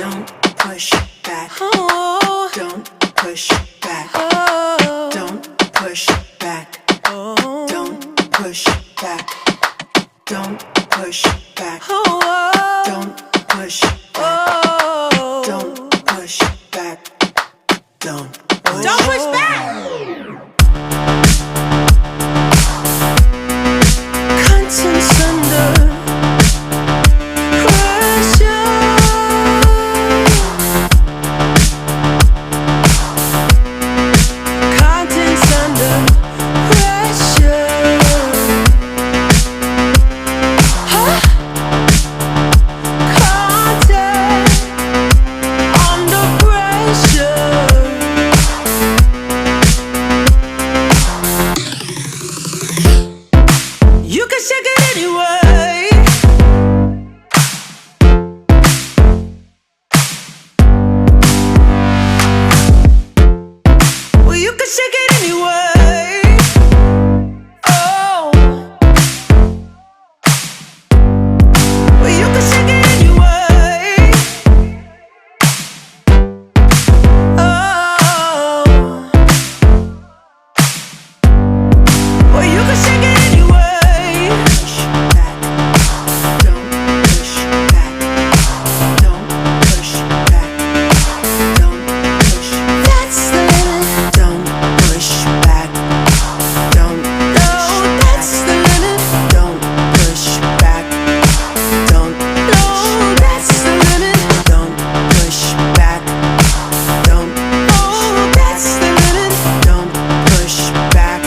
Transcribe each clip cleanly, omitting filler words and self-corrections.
Don't push back. Oh. Don't push back. Oh. Don't push back. Oh. Don't push back. Don't push back. Oh. Don't push back. Oh. Don't push back. Don't push back. Contents under pressure. Contents under pressure. Huh? Content under pressure. You can shake it anyway. Well, you can shake it anyway. Oh. Well, you can shake it anyway. Oh. Well, you can shake it anyway. Push back. Don't push back. Don't push back. Don't push. That's the limit. Don't push back. Don't. No, that's the limit. Don't push back. Don't. No, that's the limit. Don't push back. Don't. Oh, that's the limit. Don't push back.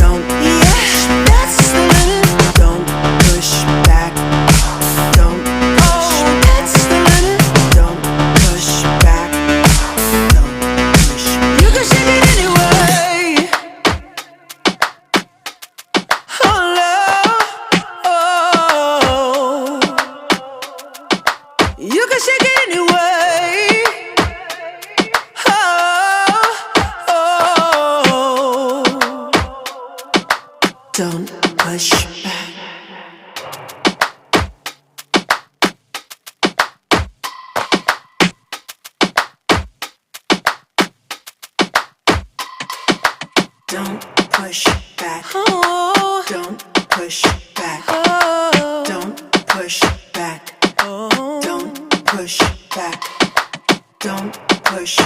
Don't. Yeah, that's the limit. Don't push back. Don't. Oh, that's the limit. Don't push back. Don't push. You can shake it anyway. Oh, love. Oh. You can shake it anyway. Oh. Don't push back. Don't push back. Oh. Don't push back. Oh. Don't push back. Oh. Don't push back. Don't push